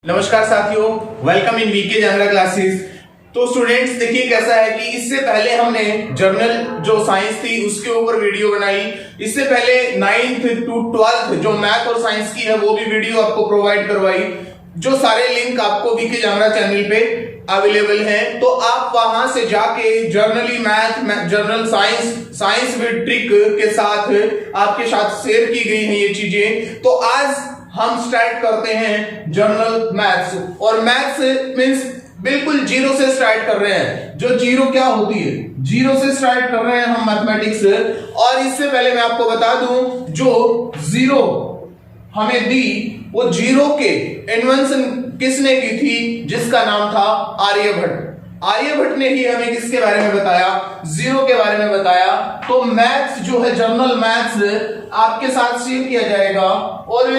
नमस्कार साथियों, welcome in VK general classes. तो स्टूडेंट्स देखिए कैसा है कि इससे पहले हमने जर्नल जो साइंस थी उसके ऊपर वीडियो बनाई। इससे पहले 9th to 12th जो मैथ और साइंस की है वो भी वीडियो आपको प्रोवाइड करवाई, जो सारे लिंक आपको वीके जनरल चैनल पे अवेलेबल हैं। तो आप वहां से जाके generally math, journal science with trick के साथ आपके साथ शेयर की गई हैं ये चीजें। तो आज हम स्टार्ट करते हैं जर्नल मैथ्स, और मैथ्स मींस बिल्कुल जीरो से स्टार्ट कर रहे हैं। जो जीरो क्या होती है, जीरो से स्टार्ट कर रहे हैं हम मैथमेटिक्स। और इससे पहले मैं आपको बता दूं, जो जीरो हमें दी वो जीरो के इन्वेंशन किसने की थी, जिसका नाम था आर्यभट्ट। आर्यभट्ट ने ही हमें किसके बारे में बताया, जीरो के बारे में बताया। तो मैथ्स जो है जर्नल मैथ्स आपके साथ शेयर किया जाएगा, और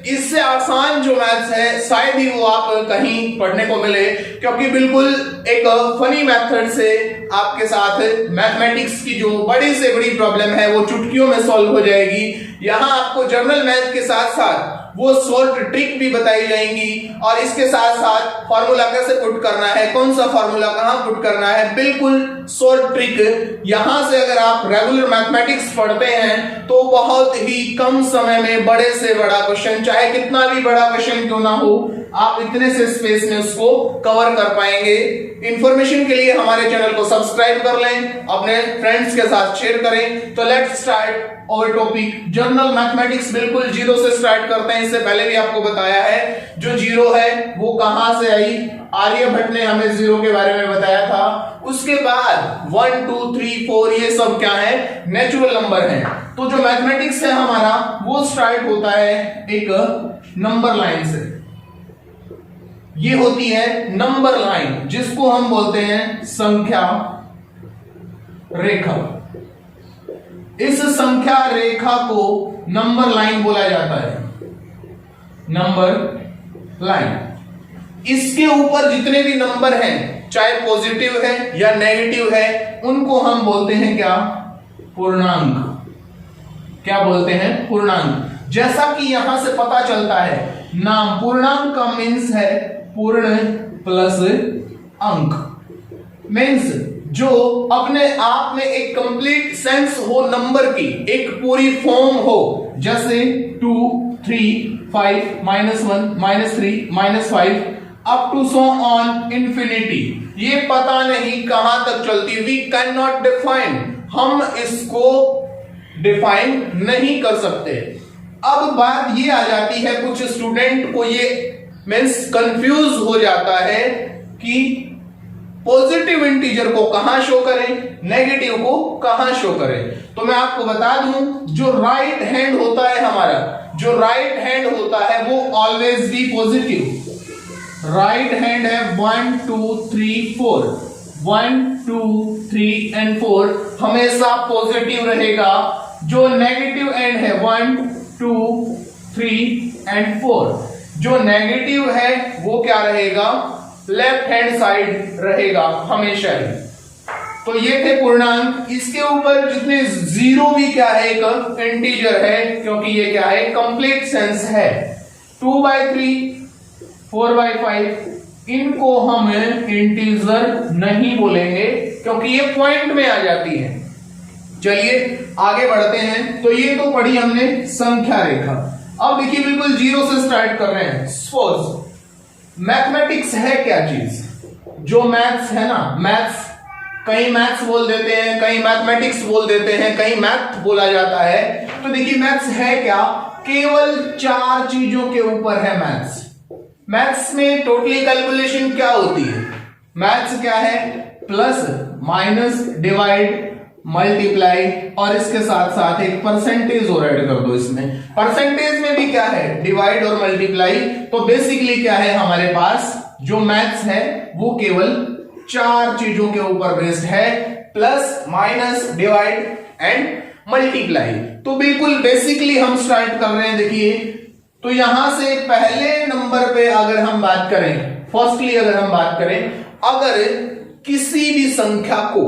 इससे आसान जो मैथ्स है शायद ही वो आप कहीं पढ़ने को मिले, क्योंकि बिल्कुल एक फनी मेथड से आपके साथ मैथमेटिक्स की जो बड़ी से बड़ी प्रॉब्लम है वो चुटकियों में सॉल्व हो जाएगी। यहां आपको जर्नल मैथ के साथ साथ वो शॉर्ट ट्रिक भी बताई जाएंगी, और इसके साथ साथ फॉर्मूला कैसे पुट करना है, कौन सा फॉर्मूला कहां पुट करना है, बिल्कुल शॉर्ट ट्रिक। यहां से अगर आप रेगुलर मैथमेटिक्स पढ़ते हैं तो बहुत ही कम समय में बड़े से बड़ा क्वेश्चन, चाहे कितना भी बड़ा क्वेश्चन क्यों ना हो, आप इतने से स्पेस में उसको कवर कर पाएंगे। इंफॉर्मेशन के लिए हमारे चैनल को सब्सक्राइब कर लें, अपने फ्रेंड्स के साथ शेयर करें। तो लेट्स स्टार्ट और टॉपिक जर्नल मैथमेटिक्स बिल्कुल जीरो से स्टार्ट करते हैं। इससे पहले भी आपको बताया है जो जीरो है वो कहां से आई, आर्यभट्ट ने हमें जीरो के बारे में बताया था। उसके बाद 1 2 3 4 ये सब क्या है, नेचुरल नंबर है। तो जो मैथमेटिक्स है हमारा वो स्टार्ट होता है एक नंबर लाइन से। ये होती है नंबर लाइन, जिसको हम बोलते हैं संख्या रेखा। इस संख्या रेखा को नंबर लाइन बोला जाता है, नंबर लाइन। इसके ऊपर जितने भी नंबर हैं, चाहे पॉजिटिव है या नेगेटिव है, उनको हम बोलते हैं क्या, पूर्णांक। क्या बोलते हैं, पूर्णांक। जैसा कि यहां से पता चलता है, नाम पूर्णांक का मीन्स है पूर्ण प्लस अंक। मीन्स जो अपने आप में एक कंप्लीट सेंस हो नंबर की, एक पूरी फॉर्म हो, जैसे 2 3 5 -1 -3 -5 up to so on infinity. ये पता नहीं कहां तक चलती, वी कैन नॉट डिफाइन, हम इसको डिफाइन नहीं कर सकते। अब बात ये आ जाती है, कुछ स्टूडेंट को ये मीन्स कंफ्यूज हो जाता है कि पॉजिटिव इंटीजर को कहां शो करें, नेगेटिव को कहां शो करें। तो मैं आपको बता दूं, जो राइट हैंड होता है हमारा, जो राइट हैंड होता है वो always be positive. Right hand है 1 2 3 4, 1 2 3 एंड 4 हमेशा पॉजिटिव रहेगा। जो नेगेटिव एंड है 1 2 3 एंड 4, जो नेगेटिव है वो क्या रहेगा, लेफ्ट हैंड साइड रहेगा हमेशा ही। तो ये थे पूर्णांक। इसके ऊपर जितने जीरो भी क्या है, एक इंटीजर है, क्योंकि ये क्या है, कंप्लीट सेंस है। 2/3 4/5 इनको हम इंटीजर नहीं बोलेंगे, क्योंकि ये पॉइंट में आ जाती है। चलिए आगे बढ़ते हैं। तो ये तो पढ़ी हमने संख्या रेखा। अब देखिए बिल्कुल जीरो से स्टार्ट कर रहे हैं। सपोज मैथमेटिक्स है क्या चीज, जो मैथ्स है ना, मैथ्स कई मैथ्स बोल देते हैं, कई मैथमेटिक्स बोल देते हैं, कई मैथ बोला जाता है। तो देखिए मैथ्स है क्या, केवल 4 चीजों के ऊपर है मैथ्स। मैथ्स में टोटली कैलकुलेशन क्या होती है, मैथ्स क्या है, प्लस माइनस डिवाइड मल्टीप्लाई, और इसके साथ साथ एक परसेंटेज और ऐड कर दो। इसमें परसेंटेज में भी क्या है, डिवाइड और मल्टीप्लाई। तो बेसिकली क्या है हमारे पास, जो मैथ्स है वो केवल 4 चीजों के ऊपर बेस्ड है, plus minus divide and multiply. तो बिल्कुल बेसिकली हम स्टार्ट कर रहे हैं। देखिए तो यहां से पहले नंबर पे अगर हम बात करें, फर्स्टली अगर हम बात करें, अगर किसी भी संख्या को,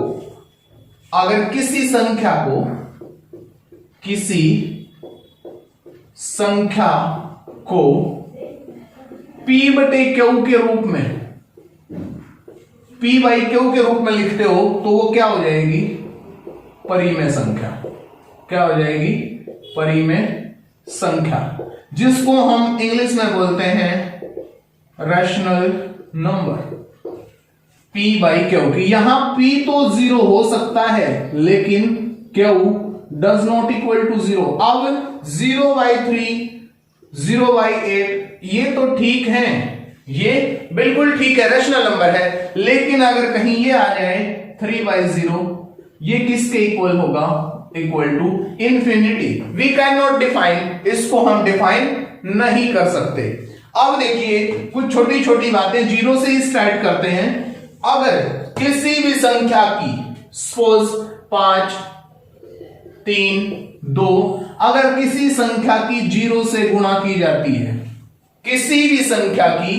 अगर किसी संख्या को P बटे Q के रूप में, P बाई Q के रूप में लिखते हो तो वो क्या हो जाएगी? परिमेय संख्या। क्या हो जाएगी? परिमेय संख्या, जिसको हम इंग्लिश में बोलते हैं rational number. P by Q की यहां P तो 0 हो सकता है लेकिन Q does not equal to 0। अब 0/3, 0/8 ये तो ठीक है, ये बिल्कुल ठीक है, रैशनल नंबर है। लेकिन अगर कहीं ये आ जाए 3/0, ये किसके इक्वल होगा? Equal to infinity. We can not define, इसको हम डिफाइन नहीं कर सकते। अब देखिए कुछ छोटी छोटी बातें, जीरो से ही स्टार्ट करते हैं। अगर किसी भी संख्या की, सपोज 5, 3, 2, अगर किसी संख्या की 0 से गुणा की जाती है, किसी भी संख्या की,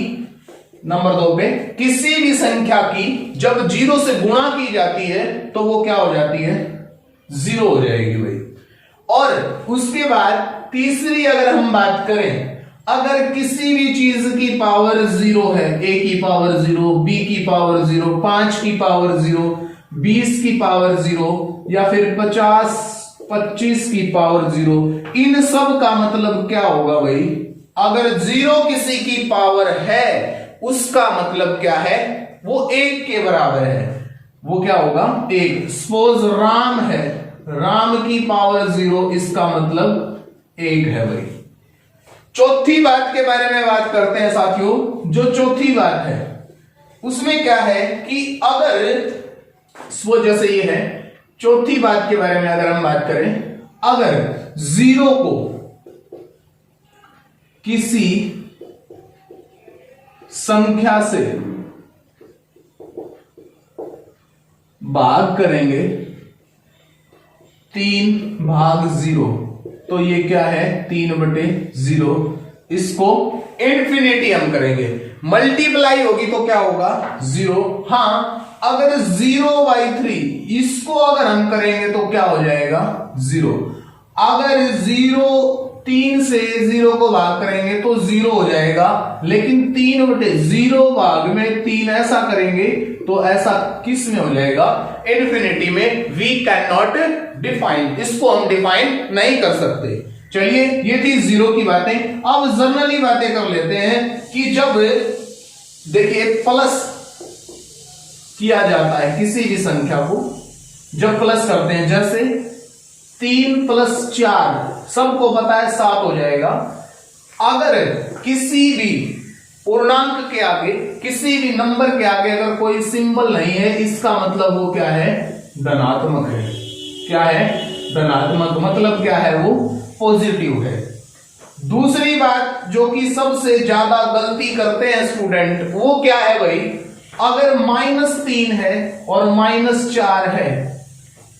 नंबर 2 पे, किसी भी संख्या की जब 0 से गुणा की जाती है तो वो क्या हो जाती है? 0 हो जाएगी भाई। और उसके बाद तीसरी अगर हम बात करें, अगर किसी भी चीज की पावर 0 है, a की पावर 0, b की पावर 0, 5 की पावर 0, 20 की पावर 0 या फिर 50, 25 की पावर 0, इन सब का मतलब क्या होगा भाई? अगर 0 किसी की पावर है उसका मतलब क्या है? वो 1 के बराबर है। वो क्या होगा? 1। सपोज राम है, राम की पावर 0, इसका मतलब 1 है भाई। चौथी बात के बारे में बात करते हैं साथियों। जो चौथी बात है उसमें क्या है कि अगर सपोज जैसे ये है, चौथी बात के बारे में अगर हम बात करें, अगर 0 को किसी संख्या से भाग करेंगे 3/0, तो ये क्या है? 3/0। इसको इंफिनिटी हम करेंगे, मल्टीप्लाई होगी तो क्या होगा? 0। हां, अगर 0/3 इसको अगर हम करेंगे तो क्या हो जाएगा? 0। अगर 3 से 0 को भाग करेंगे तो 0 हो जाएगा, लेकिन 3/0 भाग में 3 ऐसा करेंगे तो ऐसा किस में हो जाएगा? इन्फिनिटी में। वी कैन नॉट डिफाइन, इसको हम डिफाइन नहीं कर सकते। चलिए, ये थी 0 की बातें। अब जनरली बातें कर लेते हैं कि जब देखिए प्लस किया जाता है किसी भी संख्या को, जब प्लस करते हैं, जैसे 3 + 4 सबको पता है 7 हो जाएगा। अगर किसी भी पूर्णांक के आगे, किसी भी नंबर के आगे अगर कोई सिंबल नहीं है, इसका मतलब वो क्या है? धनात्मक है। क्या है? धनात्मक। मतलब क्या है? वो पॉजिटिव है। दूसरी बात जो कि सबसे ज्यादा गलती करते हैं स्टूडेंट, वो क्या है भाई? अगर -3 है और -4 है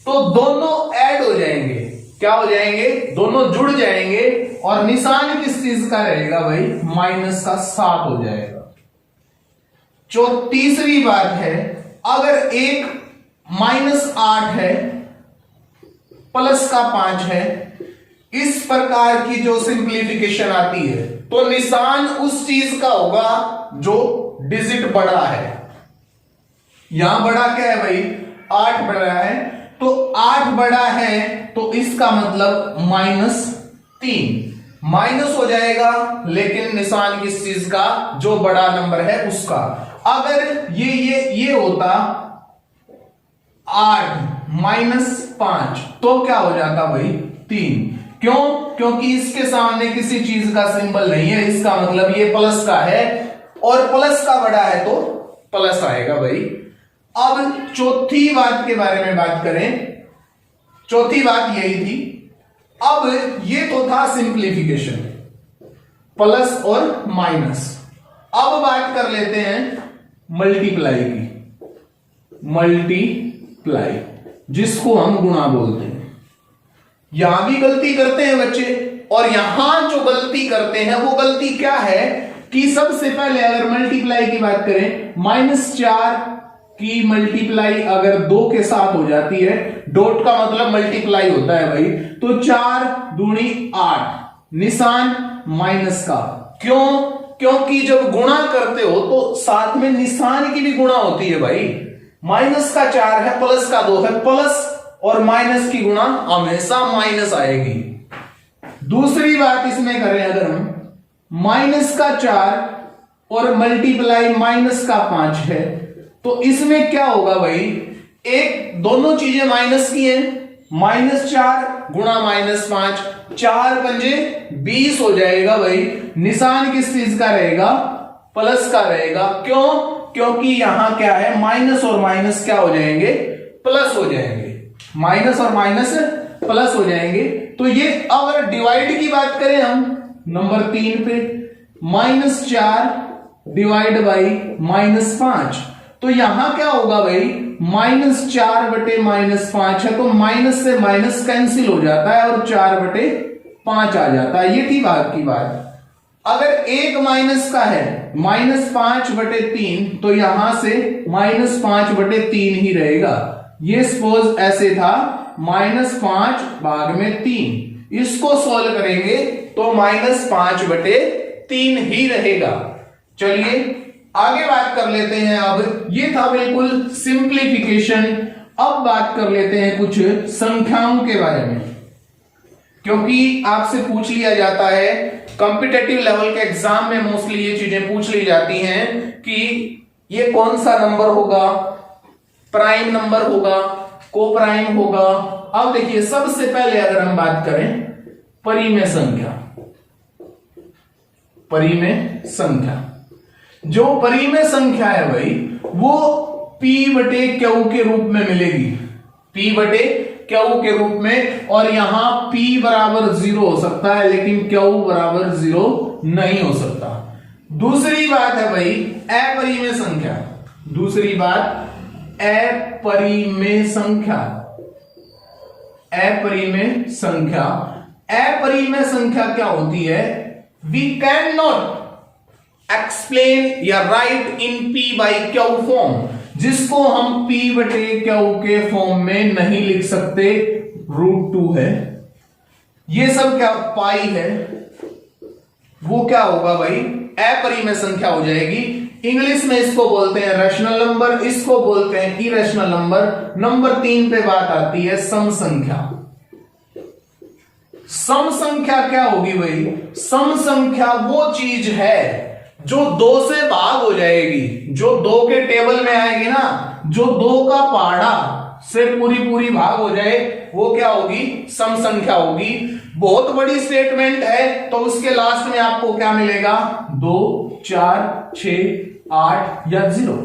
तो दोनों ऐड हो जाएंगे। क्या हो जाएंगे? दोनों जुड़ जाएंगे और निशान किस चीज का रहेगा भाई? माइनस का 7 हो जाएगा। तीसरी बात है, अगर एक -8 है, प्लस का 5 है, इस प्रकार की जो सिंप्लीफिकेशन आती है तो निशान उस चीज का होगा जो डिजिट बड़ा है। यहां बड़ा क्या है भाई? 8 बड़ा है, तो 8 बड़ा है तो इसका मतलब -3 माइनस हो जाएगा, लेकिन निशान किस चीज का? जो बड़ा नंबर है उसका। अगर ये होता 8 - 5 तो क्या हो जाता भाई? 3। क्यों? क्योंकि इसके सामने किसी चीज का सिंबल नहीं है, इसका मतलब ये प्लस का है और प्लस का बड़ा है तो प्लस आएगा भाई। अब चौथी बात के बारे में बात करें, चौथी बात यही थी। अब ये तो था सिंप्लीफिकेशन, प्लस और माइनस। अब बात कर लेते हैं मल्टीप्लाई की। मल्टीप्लाई, जिसको हम गुणा बोलते हैं। यहां भी गलती करते हैं बच्चे, और यहां जो गलती करते हैं वो गलती क्या है कि सबसे पहले अगर मल्टीप्लाई की बात करें, -4 की मल्टीप्लाई अगर 2 के साथ हो जाती है, डॉट का मतलब मल्टीप्लाई होता है भाई, तो 4 दूनी 8, निशान माइनस का। क्यों? क्योंकि जब गुणा करते हो तो साथ में निशान की भी गुणा होती है भाई। माइनस का 4 है, प्लस का 2 है, प्लस और माइनस की गुणा हमेशा माइनस आएगी। दूसरी बात इसमें करें अगर हम, माइनस का 4 और मल्टीप्लाई माइनस का 5 है, तो इसमें क्या होगा भाई, एक दोनों चीजें माइनस की हैं, -4 गुणा -5, 4 पंजे 20 हो जाएगा भाई। निशान किस चीज का रहेगा, प्लस का रहेगा। क्यों, क्योंकि यहां क्या है, माइनस और माइनस क्या हो जाएंगे, प्लस हो जाएंगे, माइनस और माइनस प्लस हो जाएंगे। तो ये अगर डिवाइड की बात करें हम नंबर 3 पे, -4 डिवाइड बाई -5, तो यहां क्या होगा भाई, -4 बटे -5 है, तो माइनस से माइनस कैंसिल हो जाता है और 4 बटे 5 आ जाता है। ये थी बात की बात। अगर एक माइनस का है, -5 बटे 3, तो यहां से -5 बटे 3 ही रहेगा। ये सपोज ऐसे था, -5 भाग में 3, इसको सॉल्व करेंगे तो -5 बटे 3 ही रहेगा। चलिए आगे बात कर लेते हैं। अब ये था बिल्कुल सिंप्लीफिकेशन। अब बात कर लेते हैं कुछ संख्याओं के बारे में, क्योंकि आपसे पूछ लिया जाता है कॉम्पिटिटिव लेवल के एग्जाम में, मोस्टली ये चीजें पूछ ली जाती हैं कि ये कौन सा नंबर होगा, प्राइम नंबर होगा, को प्राइम होगा। अब देखिए सबसे पहले अगर हम बात करें परिमेय संख्या, परिमेय संख्या, जो परिमेय संख्या है भाई वो P बटे Q के रूप में मिलेगी, P बटे Q के रूप में। और यहां P बराबर 0 हो सकता है लेकिन Q बराबर 0 नहीं हो सकता। दूसरी बात है भाई अपरिमेय संख्या, दूसरी बात अपरिमेय संख्या, अपरिमेय संख्या। अपरिमेय संख्या क्या होती है, वी कैन नॉट एक्सप्लेन या right in P by Q form, जिसको हम P बटे Q के फॉर्म में नहीं लिख सकते। √2 है, ये सब क्या पाई है, वो क्या होगा भाई, अपरिमेय संख्या हो जाएगी। इंग्लिश में इसको बोलते हैं रैशनल नंबर, इसको बोलते हैं इरेशनल नंबर। नंबर 3 पे बात आती है सम संख्या। सम संख्या क्या होगी भाई, सम संख्या वो चीज है जो 2 से भाग हो जाएगी, जो 2 के टेबल में आएगी ना, जो 2 का पहाड़ा से पूरी भाग हो जाए, वो क्या होगी, सम संख्या होगी। बहुत बड़ी स्टेटमेंट है तो उसके लास्ट में आपको क्या मिलेगा, 2, 4, 6, 8 या 0।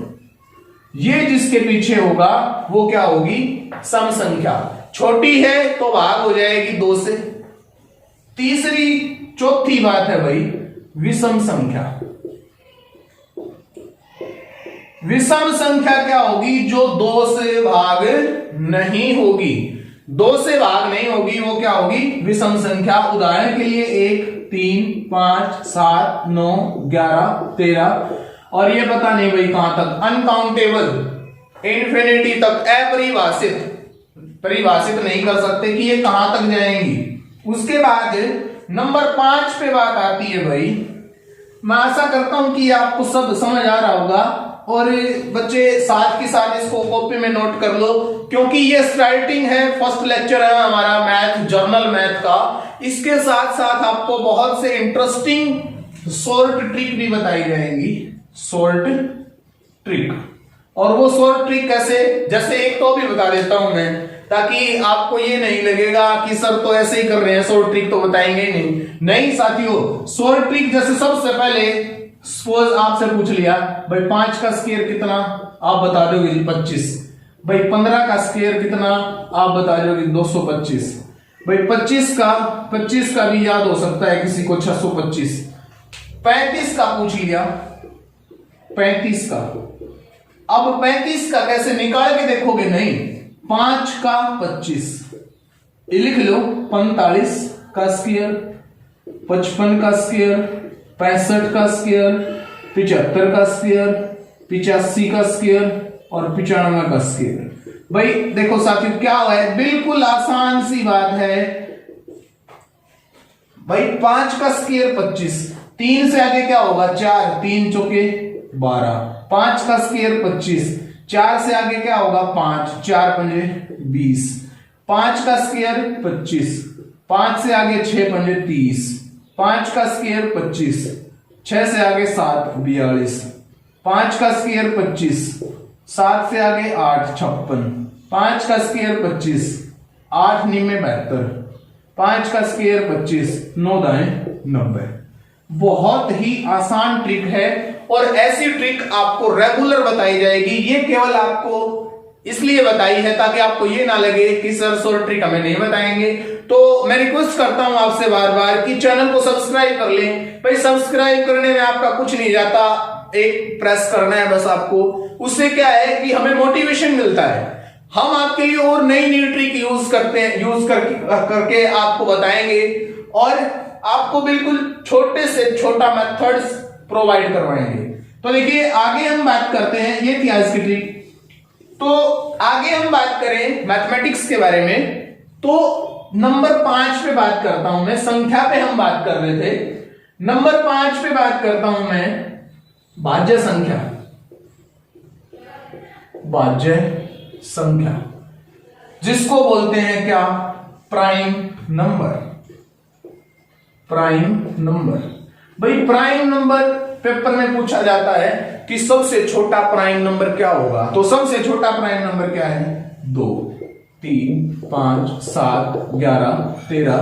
ये जिसके पीछे होगा वो क्या होगी, सम संख्या। छोटी है तो भाग हो जाएगी 2 से। तीसरी चौथी बात है भाई विषम संख्या। विषम संख्या क्या होगी, जो 2 से भाग नहीं होगी, 2 से भाग नहीं होगी, वो क्या होगी, विषम संख्या। उदाहरण के लिए 1, 3, 5, 7, 9, 11, 13 और ये पता नहीं भाई कहां तक, अनकाउंटेबल, इन्फिनिटी तक, अपरिभाषित, परिभाषित नहीं कर सकते कि ये कहां तक जाएंगी। उसके बाद नंबर 5 पे बात आती है भाई। मैं आशा करता हूं कि आपको सब समझ आ रहा होगा और बच्चे साथ के साथ इसको कॉपी में नोट कर लो, क्योंकि ये स्टार्टिंग है, फर्स्ट लेक्चर है हमारा मैथ, जर्नल मैथ का। इसके साथ साथ आपको बहुत से इंटरेस्टिंग शॉर्ट ट्रिक भी बताई जाएंगी, शॉर्ट ट्रिक। और वो शॉर्ट ट्रिक कैसे, जैसे एक तो भी बता देता हूं मैं, ताकि आपको ये नहीं लगेगा कि सर तो ऐसे ही कर रहे हैं, शॉर्ट ट्रिक तो बताएंगे ही नहीं साथियों। शॉर्ट ट्रिक जैसे सबसे पहले सपोज आपसे पूछ लिया भाई 5 का स्क्वायर कितना, आप बता दोगे 25। भाई 15 का स्क्वायर कितना, आप बता दोगे 225। भाई 25 का भी याद हो सकता है किसी को 625। 35 का पूछ लिया, 35 का, अब 35 का कैसे निकाल के देखोगे, नहीं, 5 का 25 लिख लो, 45 का स्क्वायर, 55 का स्क्वायर, 65 का स्क्वायर, 75 का स्क्वायर, 85 का स्क्वायर और 95 का स्क्वायर। भाई देखो साथियों क्या हुआ है, बिल्कुल आसान सी बात है भाई। 5 का स्क्वायर 25, 3 से आगे क्या होगा 4, 3 चौके 12, 5 का स्क्वायर 25, 4 से आगे क्या होगा 5, 4 पंजे 20, 5 का स्क्वायर 25, 5 से आगे 6 पंजे 30, 5 का स्क्वायर 25, 6 से आगे 7 42, 5 का स्क्वायर 25, 7 से आगे 8 56, 5 का स्क्वायर 25, 8 निमे 72, 5 का स्क्वायर 25, 9 दाएं 90। बहुत ही आसान ट्रिक है और ऐसी ट्रिक आपको रेगुलर बताई जाएगी। ये केवल आपको इसलिए बताई है ताकि आपको ये ना लगे कि सर सर ट्रिक हमें नहीं बताएंगे। तो मैं रिक्वेस्ट करता हूं आपसे बार बार कि चैनल को सब्सक्राइब कर लें। भाई सब्सक्राइब करने में आपका कुछ नहीं जाता, एक प्रेस करना है बस आपको। उससे क्या है कि हमें मोटिवेशन मिलता है, हम आपके लिए और नई नई ट्रिक यूज करके आपको बताएंगे और आपको बिल्कुल छोटे से छोटा मेथड्स प्रोवाइड करवाएंगे। तो देखिए आगे हम बात करते हैं, ये थी आज की ट्रिक। तो आगे हम बात करें मैथमेटिक्स के बारे में, तो नंबर 5 पे बात करता हूं मैं। संख्या पे हम बात कर रहे थे, नंबर 5 पे बात करता हूं मैं भाज्य संख्या। भाज्य संख्या जिसको बोलते हैं क्या, प्राइम नंबर। प्राइम नंबर, भाई प्राइम नंबर पेपर में पूछा जाता है कि सबसे छोटा प्राइम नंबर क्या होगा। तो सबसे छोटा प्राइम नंबर क्या है, 2 3 5 7 11 13।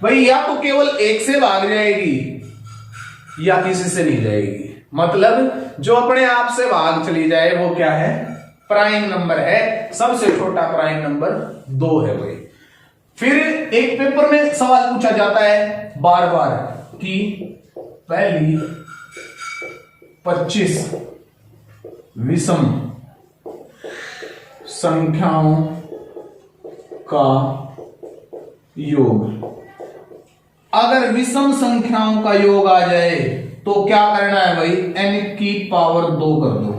भाई या तो केवल 1 से भाग जाएगी या किसी से नहीं जाएगी, मतलब जो अपने आप से भाग चली जाए वो क्या है, प्राइम नंबर है। सबसे छोटा प्राइम नंबर 2 है भाई। फिर एक पेपर में सवाल पूछा जाता है बार बार कि पहली 25 विषम संख्याओं का योग। अगर विषम संख्याओं का योग आ जाए तो क्या करना है भाई, n की पावर 2 कर दो।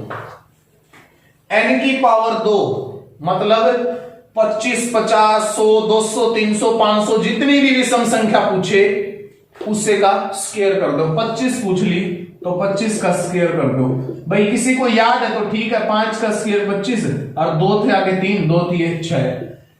n की पावर 2 मतलब 25 50 100 200 300 500 जितनी भी विषम संख्या पूछे उससे का स्क्वायर कर दो। 25 पूछ ली तो 25 का स्क्वायर कर दो। भाई किसी को याद है तो ठीक है, 5 का स्क्वायर 25 और 2 थे आगे 3, 2 थी 6,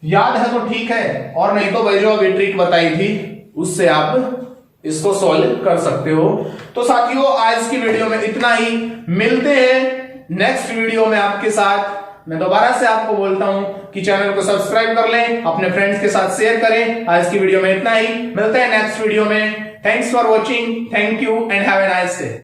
याद है तो ठीक है, और नहीं तो भाई जो अभी ट्रिक बताई थी उससे आप इसको सॉल्व कर सकते हो। तो साथियों आज की वीडियो में इतना ही, मिलते हैं नेक्स्ट वीडियो में आपके साथ। मैं दोबारा से आपको बोलता हूं कि चैनल को सब्सक्राइब कर लें, अपने फ्रेंड्स के साथ शेयर करें। आज की वीडियो में इतना ही, मिलते हैं नेक्स्ट वीडियो में। Thanks for watching, thank you and have a nice day.